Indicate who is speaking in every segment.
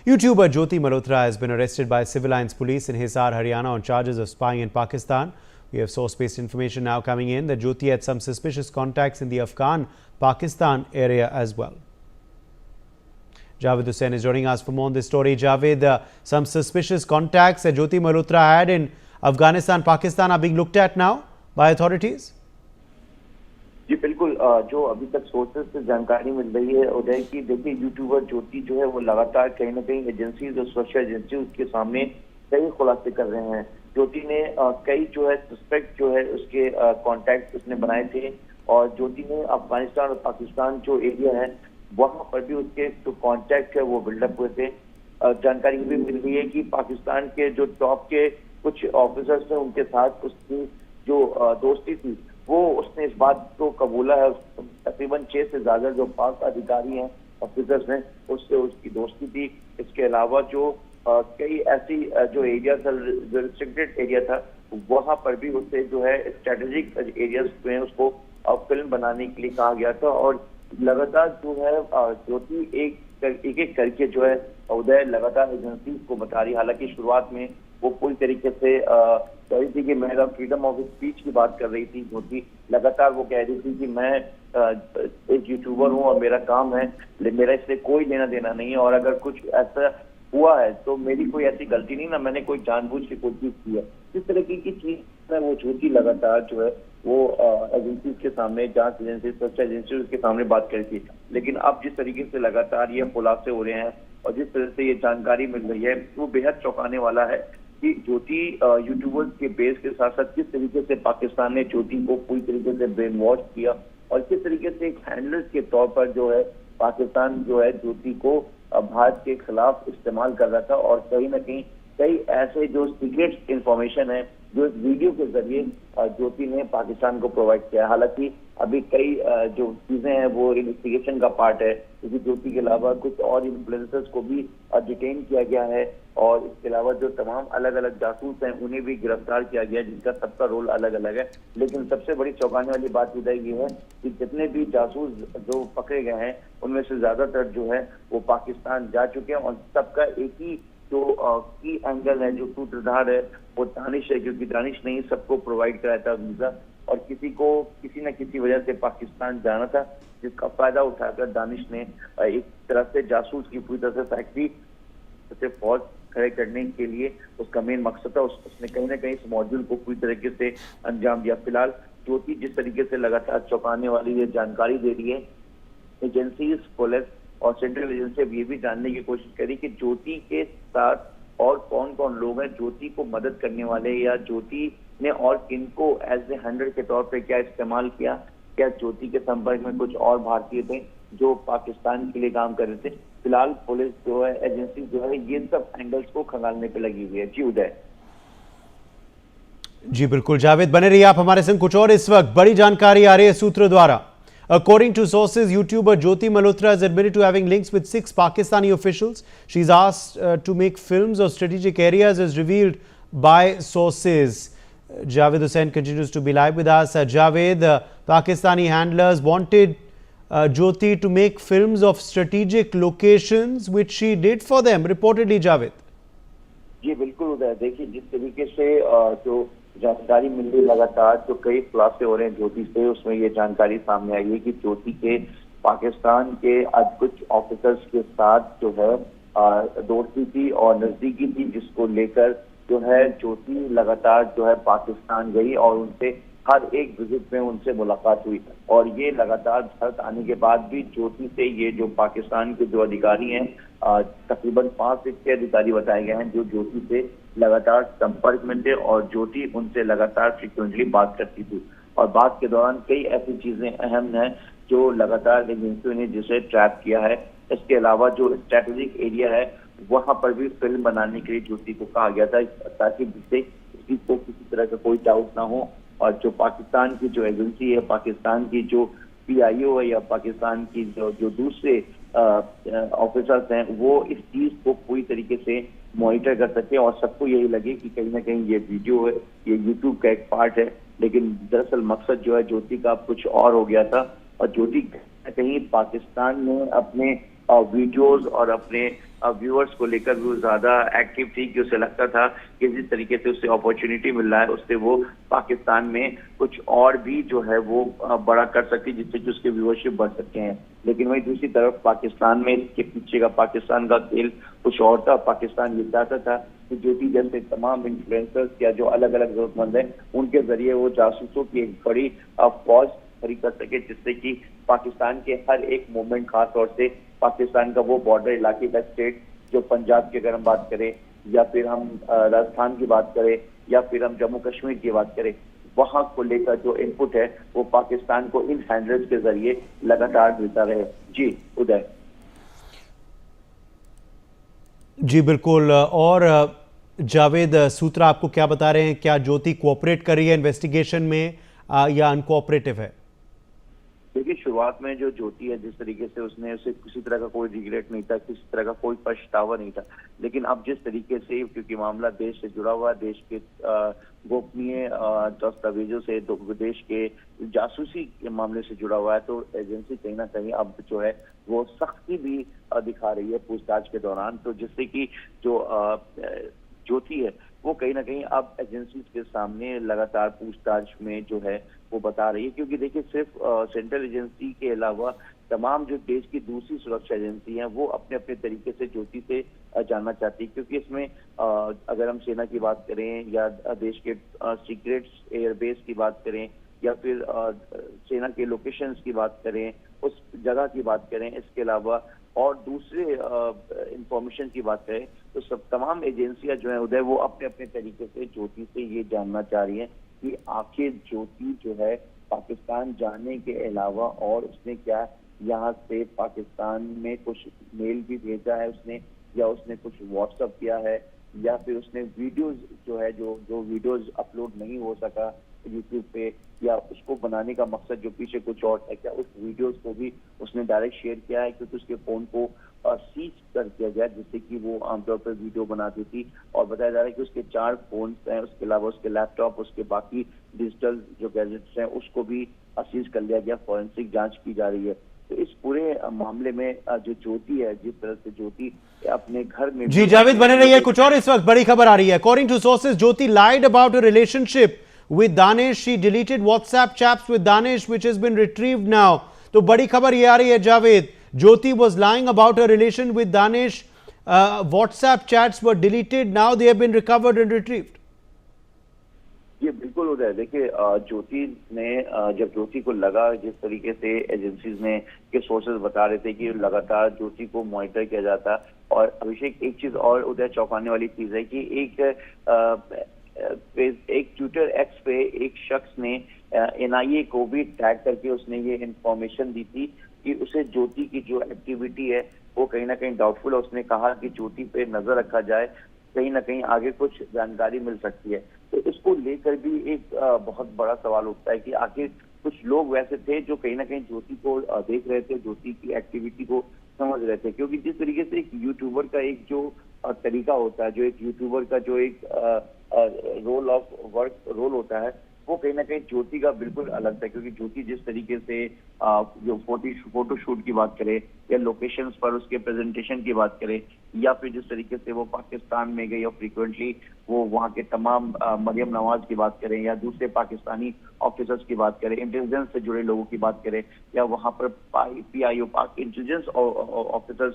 Speaker 1: YouTuber Jyoti Malhotra has been arrested by Civil Lines Police in Hisar, Haryana on charges of spying in Pakistan. We have source-based information now coming in that Jyoti had some suspicious contacts in the Afghan-Pakistan area as well. Javed Hussain is joining us for more on this story. Javed, some suspicious contacts that Jyoti Malhotra had in Afghanistan, Pakistan are being looked at now by authorities?
Speaker 2: जी बिल्कुल, जो अभी तक sources से जानकारी मिल रही है उदय की, देखिए यूट्यूबर ज्योति जो है वो लगातार कहीं ना कहीं एजेंसी जो सुरक्षा एजेंसी उसके सामने कई खुलासे कर रहे हैं। ज्योति ने कई जो है सस्पेक्ट जो है उसके कॉन्टैक्ट उसने बनाए थे और ज्योति ने अफगानिस्तान और पाकिस्तान जो एरिया है वहां पर भी उसके जो कॉन्टैक्ट है वो बिल्डअप हुए थे। जानकारी भी मिल रही है कि पाकिस्तान के जो टॉप के कुछ ऑफिसर्स थे उनके साथ उसकी जो दोस्ती थी वो उसने इस बात को कबूला है। तकरीबन 6 से ज्यादा जो पाक अधिकारी हैं ऑफिसर्स हैं उससे उसकी दोस्ती थी। इसके अलावा जो कई ऐसी जो एरिया था जो रिस्ट्रिक्टेड एरिया था वहां पर भी उससे जो है स्ट्रेटेजिक एरियाज में उसको फिल्म बनाने के लिए कहा गया था और लगातार जो है ज्योति एक करके जो है उदय लगातार एजेंसी को बता रही। हालांकि शुरुआत में वो पूरी तरीके से कह रही थी कि मेरा फ्रीडम ऑफ स्पीच की बात कर रही थी ज्योति। लगातार वो कह रही थी कि मैं एक यूट्यूबर हूँ और मेरा काम है, मेरा इससे कोई लेना देना नहीं है और अगर कुछ ऐसा हुआ है तो मेरी कोई ऐसी गलती नहीं ना, मैंने कोई जानबूझ के कोई चीज की है। इस तरह की चीज वो ज्योति लगातार जो है वो एजेंसी के सामने, जांच एजेंसी, सुरक्षा एजेंसी के सामने बात करी थी। लेकिन अब जिस तरीके से लगातार ये खुलासे हो रहे हैं और जिस तरह से ये जानकारी मिल रही है वो बेहद चौंकाने वाला है कि ज्योति यूट्यूबर्स के बेस के साथ साथ किस तरीके से पाकिस्तान ने ज्योति को पूरी तरीके से ब्रेन वॉश किया और किस तरीके से एक हैंडलर के तौर पर जो है पाकिस्तान जो है ज्योति को भारत के खिलाफ इस्तेमाल कर रहा था और कहीं ना कहीं कई ऐसे जो सीक्रेट इंफॉर्मेशन है जो इस वीडियो के जरिए ज्योति ने पाकिस्तान को प्रोवाइड किया। हालांकि अभी कई जो चीजें हैं वो इन्वेस्टिगेशन का पार्ट है क्योंकि ज्योति के अलावा कुछ और इन्फ्लुएंसर्स को भी डिटेन किया गया है और इसके अलावा जो तमाम अलग अलग जासूस हैं उन्हें भी गिरफ्तार किया गया जिनका सबका रोल अलग अलग है। लेकिन सबसे बड़ी चौंकाने वाली बात उदय ये है कि जितने भी जासूस जो पकड़े गए हैं उनमें से ज्यादातर जो है वो पाकिस्तान जा चुके हैं और सबका एक ही जो की एंगल है, जो सूत्रधार है वो दानिश है क्योंकि दानिश ने ही सबको प्रोवाइड कराया था वीजा और किसी को किसी न किसी वजह से पाकिस्तान जाना था जिसका फायदा उठाकर दानिश ने एक तरह से जासूस की पूरी तरह से फैक्ट्री से फौज खड़े करने के लिए उसका मेन मकसद था। उसने कहीं ना कहीं इस मॉड्यूल को पूरी तरीके से अंजाम दिया। फिलहाल ज्योति जिस तरीके से लगातार चौंकाने वाली ये जानकारी दे रही है, एजेंसीज, पुलिस और सेंट्रल एजेंसी अब ये भी जानने की कोशिश करी कि ज्योति के साथ और कौन कौन लोग हैं ज्योति को मदद करने वाले या ज्योति ने और किनको एज ए हैंडलर के तौर पे क्या इस्तेमाल किया। क्या ज्योति के संपर्क में कुछ और भारतीय थे जो पाकिस्तान के लिए काम कर रहे थे। फिलहाल पुलिस जो है, एजेंसी जो है, ये सब एंगल्स को खंगालने पे लगी हुई है। जी उदय।
Speaker 1: जी बिल्कुल जावेद, बने रहिए आप हमारे संग। कुछ और इस वक्त बड़ी जानकारी आ रही है सूत्रों द्वारा। According to sources, YouTuber Jyoti Malhotra has admitted to having links with 6 Pakistani officials. She's asked to make films of strategic areas as revealed by sources. Javed Hussain continues to be live with us. Javed, Pakistani handlers wanted Jyoti to make films of strategic locations, which she did for them, reportedly, Javed.
Speaker 2: जी बिल्कुल उदय, देखिए जिस तरीके से जो जानकारी मिल रही लगातार जो कई खुलासे हो रहे हैं ज्योति से, उसमें ये जानकारी सामने आई है कि ज्योति के पाकिस्तान के आज कुछ ऑफिसर्स के साथ जो है दोस्ती थी और नजदीकी थी जिसको लेकर जो है ज्योति लगातार जो है पाकिस्तान गई और उनसे हर एक विजिट में उनसे मुलाकात हुई और ये लगातार भारत आने के बाद भी ज्योति से ये जो पाकिस्तान के जो अधिकारी हैं तकरीबन 5 से 6 अधिकारी बताए गए हैं जो ज्योति से लगातार संपर्क में थे और ज्योति उनसे लगातार फ्रिक्वेंटली बात करती थी और बात के दौरान कई ऐसी चीजें अहम हैं जो लगातार एजेंसियों ने जिसे ट्रैप किया है। इसके अलावा जो स्ट्रेटेजिक एरिया है वहां पर भी फिल्म बनाने के लिए ज्योति को कहा गया था ताकि जिससे किसी को किसी तरह का कोई डाउट ना हो और जो पाकिस्तान की जो एजेंसी है, पाकिस्तान की जो PIO है या पाकिस्तान की जो दूसरे ऑफिसर्स हैं वो इस चीज को पूरी तरीके से मॉनिटर कर सके और सबको यही लगे कि कहीं ना कहीं ये वीडियो है, ये यूट्यूब का एक पार्ट है। लेकिन दरअसल मकसद जो है ज्योति का कुछ और हो गया था और ज्योति कहीं पाकिस्तान में अपने वीडियोस और अपने व्यूअर्स को लेकर भी वो ज्यादा एक्टिव थी, कि उसे लगता था कि जिस तरीके से उसे अपॉर्चुनिटी मिल रहा है उससे वो पाकिस्तान में कुछ और भी जो है वो बड़ा कर सकती, जिससे कि उसके व्यूअरशिप बढ़ सकते हैं। लेकिन वहीं दूसरी तरफ पाकिस्तान में इसके पीछे का पाकिस्तान का खेल कुछ और था। पाकिस्तान ये चाहता था कि ज्योति जैसे तमाम इन्फ्लुएंसर्स या जो अलग अलग जरूरतमंद है उनके जरिए वो जासूसों की एक बड़ी फौज खड़ी कर सके, जिससे कि पाकिस्तान के हर एक मूवमेंट, खास तौर से पाकिस्तान का वो बॉर्डर इलाके का स्टेट जो पंजाब की अगर हम बात करें, या फिर हम राजस्थान की बात करें, या फिर हम जम्मू कश्मीर की बात करें, वहां को लेकर जो इनपुट है वो पाकिस्तान को इन हैंडल्स के जरिए लगातार मिलता रहे। जी उदय।
Speaker 1: जी बिल्कुल। और जावेद, सूत्रा आपको क्या बता रहे हैं? क्या ज्योति कोऑपरेट कर रही है इन्वेस्टिगेशन में या अनकोऑपरेटिव है?
Speaker 2: देखिए, शुरुआत में जो ज्योति है, जिस तरीके से उसे किसी तरह का कोई रिग्रेट नहीं था, किसी तरह का कोई पछतावा नहीं था। लेकिन अब जिस तरीके से, क्योंकि मामला देश से जुड़ा हुआ है, देश के गोपनीय दस्तावेजों से, देश के जासूसी के मामले से जुड़ा हुआ है, तो एजेंसी कहीं ना कहीं अब जो है वो सख्ती भी दिखा रही है पूछताछ के दौरान। तो जिससे कि जो ज्योति है वो कहीं ना कहीं अब एजेंसी के सामने लगातार पूछताछ में जो है वो बता रही है। क्योंकि देखिए, सिर्फ सेंट्रल एजेंसी के अलावा तमाम जो देश की दूसरी सुरक्षा एजेंसी हैं वो अपने अपने तरीके से ज्योति से जानना चाहती है। क्योंकि इसमें अगर हम सेना की बात करें, या देश के सीक्रेट एयरबेस की बात करें, या फिर सेना के लोकेशंस की बात करें, उस जगह की बात करें, इसके अलावा और दूसरे इंफॉर्मेशन की बात करें, तो सब तमाम एजेंसियां जो है उदय, वो अपने अपने तरीके से ज्योति से ये जानना चाह रही हैं कि आखिर ज्योति जो है पाकिस्तान जाने के अलावा और उसने क्या यहाँ से पाकिस्तान में कुछ मेल भी भेजा है उसने, या उसने कुछ व्हाट्सएप किया है, या फिर उसने वीडियोस जो है जो वीडियोस अपलोड नहीं हो सका यूट्यूब पे, या उसको बनाने का मकसद जो पीछे कुछ और है, क्या उस वीडियोस को भी उसने डायरेक्ट शेयर किया है, क्योंकि उसके फोन को सीज कर दिया गया, जिससे कि वो आमतौर पर वीडियो बनाती थी। और बताया जा रहा है कि उसके 4 फोन हैं, उसके अलावा उसके लैपटॉप, उसके बाकी डिजिटल जो गैजेट्स हैं उसको भी सीज कर लिया गया। फॉरेंसिक जांच की जा रही है। तो इस पूरे मामले में जो ज्योति है, जिस तरह से ज्योति अपने घर में,
Speaker 1: जी जावेद बने रहिए। कुछ और इस वक्त बड़ी खबर आ रही है। According to sources, Jyoti lied about her relationship with Danish. She deleted WhatsApp chats with Danish, which has been retrieved now. तो बड़ी खबर ये आ रही है जावेद, ज्योति was lying about her relation with Danish. WhatsApp chats were deleted. Now they have been recovered and retrieved.
Speaker 2: ये बिल्कुल उदय। देखिए, ज्योति ने जब ज्योति को लगा, जिस तरीके से एजेंसीज ने के सोर्सेज बता रहे थे कि लगातार ज्योति को मॉनिटर किया जाता, और अभिषेक एक चीज और उदय चौंकाने वाली चीज है कि एक ट्विटर एक्स पे एक शख्स ने एनआईए को भी टैग करके उसने ये इंफॉर्मेशन दी थी कि उसे ज्योति की जो एक्टिविटी है वो कहीं ना कहीं डाउटफुल है। उसने कहा कि ज्योति पे नजर रखा जाए, कहीं ना कहीं आगे कुछ जानकारी मिल सकती है। तो इसको लेकर भी एक बहुत बड़ा सवाल उठता है कि आखिर कुछ लोग वैसे थे जो कहीं ना कहीं ज्योति को देख रहे थे, ज्योति की एक्टिविटी को समझ रहे थे। क्योंकि जिस तरीके से एक यूट्यूबर का एक जो तरीका होता है, जो एक यूट्यूबर का जो एक रोल होता है, वो कहीं ना कहीं ज्योति का बिल्कुल अलग था। क्योंकि ज्योति जिस तरीके से जो फोटो शूट की बात करे, या लोकेशंस पर उसके प्रेजेंटेशन की बात करे, या फिर जिस तरीके से वो पाकिस्तान में गई और फ्रीक्वेंटली वो वहाँ के तमाम मरियम नवाज की बात करें, या दूसरे पाकिस्तानी ऑफिसर्स की बात करें, इंटेलिजेंस से जुड़े लोगों की बात करें, या वहाँ पर PIO पाक इंटेलिजेंस ऑफिसर्स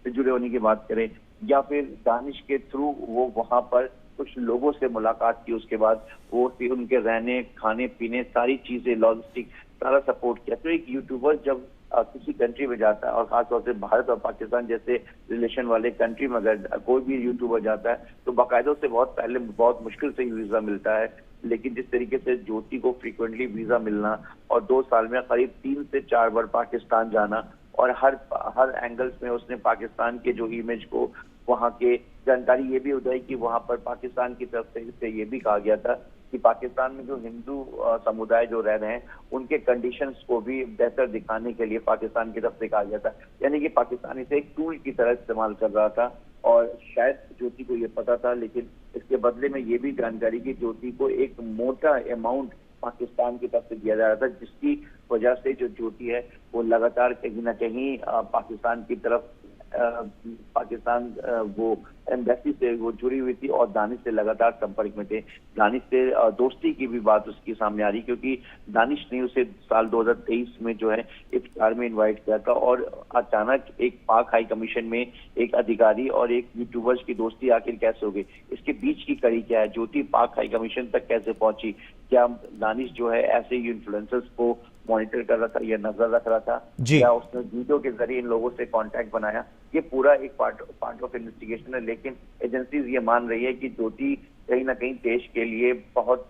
Speaker 2: से जुड़े होने की बात करें, या फिर दानिश के थ्रू वो वहाँ पर कुछ लोगों से मुलाकात की, उसके बाद वो उनके रहने खाने पीने सारी चीजें, लॉजिस्टिक सारा सपोर्ट किया। तो एक यूट्यूबर जब किसी कंट्री में जाता है, और खासतौर से भारत और पाकिस्तान जैसे रिलेशन वाले कंट्री में अगर कोई भी यूट्यूबर जाता है, तो बाकायदा से बहुत पहले बहुत मुश्किल से ही वीजा मिलता है। लेकिन जिस तरीके से ज्योति को फ्रीक्वेंटली वीजा मिलना, और 2 साल में करीब 3 से 4 बार पाकिस्तान जाना, और हर एंगल्स में उसने पाकिस्तान के जो इमेज को, वहाँ के जानकारी ये भी उदय कि वहाँ पर पाकिस्तान की तरफ से ये भी कहा गया था कि पाकिस्तान में जो हिंदू समुदाय जो रह रहे हैं उनके कंडीशंस को भी बेहतर दिखाने के लिए पाकिस्तान की तरफ से कहा गया था। यानी कि पाकिस्तान इसे एक टूल की तरह इस्तेमाल कर रहा था, और शायद ज्योति को ये पता था, लेकिन इसके बदले में ये भी जानकारी की ज्योति को एक मोटा अमाउंट पाकिस्तान की तरफ से दिया जा रहा था, जिसकी वजह से जो ज्योति है वो लगातार कहीं ना कहीं पाकिस्तान की तरफ पाकिस्तान वो एम्बेसी से वो जुड़ी हुई थी और दानिश से लगातार संपर्क में थे। दानिश से दोस्ती की भी बात उसकी सामने आ रही, क्योंकि दानिश ने उसे साल 2023 में जो है इफ्तार में इनवाइट किया था और अचानक एक पाक हाई कमीशन में एक अधिकारी और एक यूट्यूबर्स की दोस्ती आखिर कैसे हो गई, इसके बीच की कड़ी क्या है, ज्योति पाक हाई कमीशन तक कैसे पहुंची, क्या दानिश जो है ऐसे इन्फ्लुएंसर्स को मॉनिटर कर रहा था या नजर रख रहा था,
Speaker 1: जी।
Speaker 2: या उसने वीडियो के जरिए इन लोगों से कांटेक्ट बनाया, ये पूरा एक पार्ट ऑफ इन्वेस्टिगेशन है। लेकिन एजेंसीज ये मान रही है कि ज्योति कहीं ना कहीं देश के लिए बहुत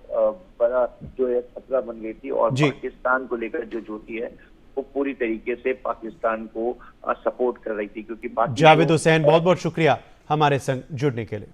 Speaker 2: बड़ा जो है खतरा बन गई थी और
Speaker 1: जी।
Speaker 2: पाकिस्तान को लेकर जो ज्योति है वो पूरी तरीके से पाकिस्तान को सपोर्ट कर रही थी, क्योंकि बाकी
Speaker 1: जावेद हुसैन, बहुत बहुत शुक्रिया हमारे संग जुड़ने के लिए।